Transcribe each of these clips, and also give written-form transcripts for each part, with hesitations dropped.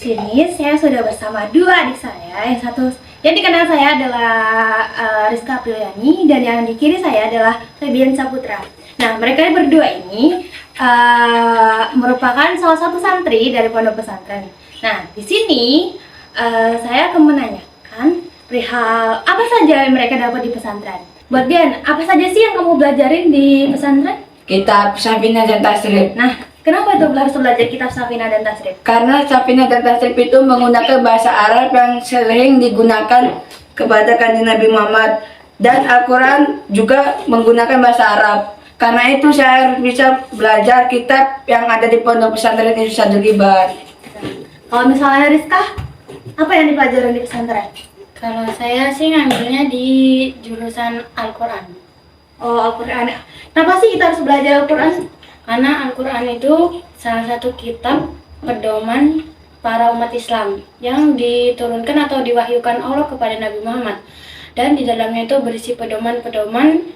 sini saya sudah bersama dua adik saya. Yang satu yang di kanan saya adalah Rizka Apriliani dan yang di kiri saya adalah Febian Saputra. Nah, mereka berdua ini merupakan salah satu santri dari pondok pesantren. Nah, di sini saya akan menanyakan perihal apa saja yang mereka dapat di pesantren. Buat Bian, apa saja sih yang kamu belajarin di pesantren? Kitab Safinah dan Tasrif. Nah, kenapa itu harus belajar kitab Safinah dan Tasrif? Karena Safinah dan Tasrif itu menggunakan bahasa Arab yang sering digunakan kepada kanjeng Nabi Muhammad, dan Al-Quran juga menggunakan bahasa Arab. Karena itu saya bisa belajar kitab yang ada di pondok pesantren Irsyadul Kibar. Kalau misalnya Rizka, apa yang dipelajari di pesantren? Kalau saya sih ngambilnya di jurusan Al-Quran. Oh, Al-Quran. Kenapa sih kita harus belajar Al-Quran? Karena Al-Quran itu salah satu kitab pedoman para umat Islam yang diturunkan atau diwahyukan Allah kepada Nabi Muhammad. Dan di dalamnya itu berisi pedoman-pedoman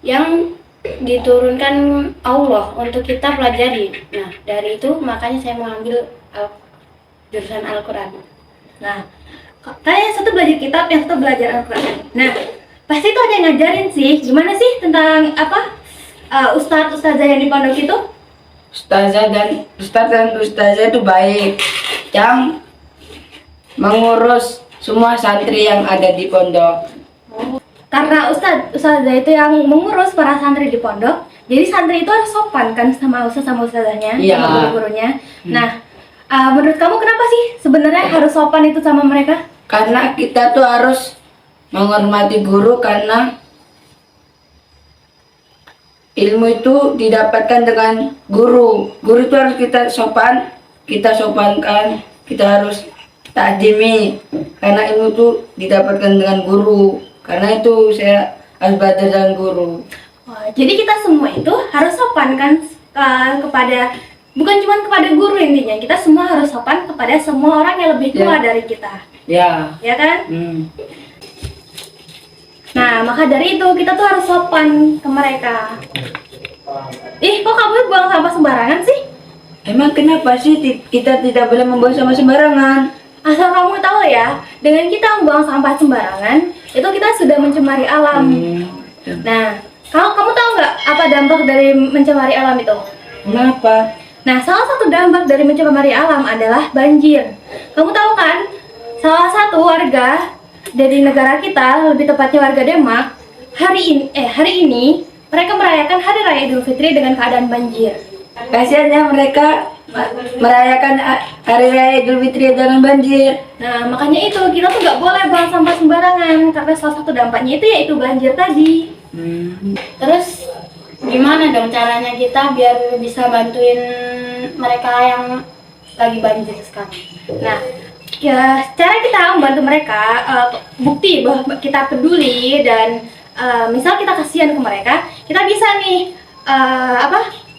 yang diturunkan Allah untuk kita pelajari. Nah, dari itu makanya saya mengambil jurusan Al-Quran. Nah, kayak yang satu belajar kitab, yang satu belajar Al-Quran. Nah, pasti itu ada yang ngajarin sih. Gimana sih tentang ustadz-ustadzah yang di pondok itu? Ustaz dan ustazah itu baik, yang mengurus semua santri yang ada di pondok. Karena ustazah itu yang mengurus para santri di pondok, jadi santri itu harus sopan kan sama ustazahnya, Iya. sama guru-gurunya. Nah, menurut kamu kenapa sih sebenarnya harus sopan itu sama mereka? Karena kita tuh harus menghormati guru, karena ilmu itu didapatkan dengan guru. Guru itu harus kita sopankan, kita harus takdimi, karena ilmu itu didapatkan dengan guru. Karena itu saya harus belajar dengan guru. Wah, jadi kita semua itu harus sopan kan kepada, bukan cuma kepada guru intinya, kita semua harus sopan kepada semua orang yang lebih tua dari kita. Ya. Ya kan? Hmm. Nah, maka dari itu kita tuh harus sopan ke mereka. Ih, kok kamu buang sampah sembarangan sih? Emang kenapa sih kita tidak boleh membuang sampah sembarangan? Asal kamu tahu ya, dengan kita membuang sampah sembarangan, itu kita sudah mencemari alam. Nah, kamu tahu nggak apa dampak dari mencemari alam itu? Kenapa? Nah, salah satu dampak dari mencemari alam adalah banjir. Kamu tahu kan, salah satu warga dari negara kita, lebih tepatnya warga Demak, hari ini mereka merayakan Hari Raya Idul Fitri dengan keadaan banjir. Kasihannya mereka merayakan Hari Raya Idul Fitri dengan banjir. Nah, makanya itu kita tuh nggak boleh buang sampah sembarangan, karena salah satu dampaknya itu yaitu banjir tadi. Terus gimana dong caranya kita biar bisa bantuin mereka yang lagi banjir sekarang? Nah, ya cara kita membantu mereka, bukti bahwa kita peduli dan misal kita kasihan ke mereka, kita bisa nih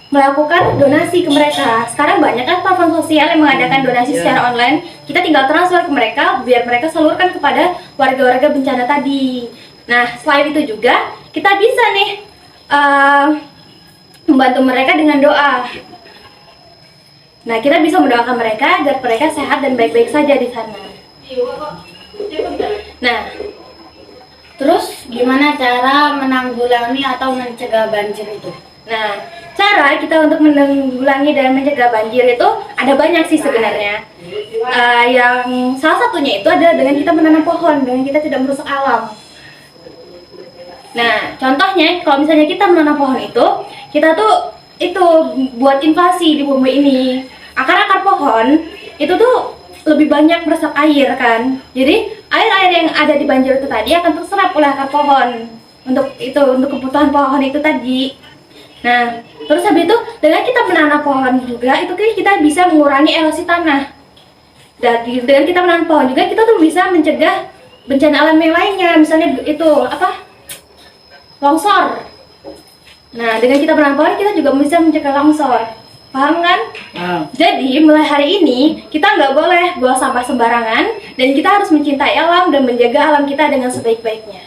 melakukan donasi ke mereka. Sekarang banyak kan platform sosial yang mengadakan donasi secara online. Kita tinggal transfer ke mereka biar mereka salurkan kepada warga-warga bencana tadi. Nah, selain itu juga kita bisa nih membantu mereka dengan doa. Nah, kita bisa mendoakan mereka agar mereka sehat dan baik-baik saja di sana. Nah, Terus gimana cara menanggulangi atau mencegah banjir itu? Nah, cara kita untuk menanggulangi dan mencegah banjir itu ada banyak sih sebenarnya. Yang salah satunya itu adalah dengan kita menanam pohon, dengan kita tidak merusak alam. Nah, contohnya kalau misalnya kita menanam pohon itu, kita tuh buat inflasi di bumi ini. Akar-akar pohon itu tuh lebih banyak meresap air kan. Jadi air-air yang ada di banjir itu tadi akan terserap oleh akar pohon untuk kebutuhan pohon itu tadi. Nah, terus habis itu dengan kita menanam pohon juga itu kita bisa mengurangi erosi tanah. Dan dengan kita menanam pohon juga kita tuh bisa mencegah bencana alam yang lainnya, misalnya longsor. Nah, dengan kita menanam pohon kita juga bisa mencegah longsor. Paham kan? Jadi mulai hari ini kita nggak boleh buang sampah sembarangan dan kita harus mencintai alam dan menjaga alam kita dengan sebaik-baiknya.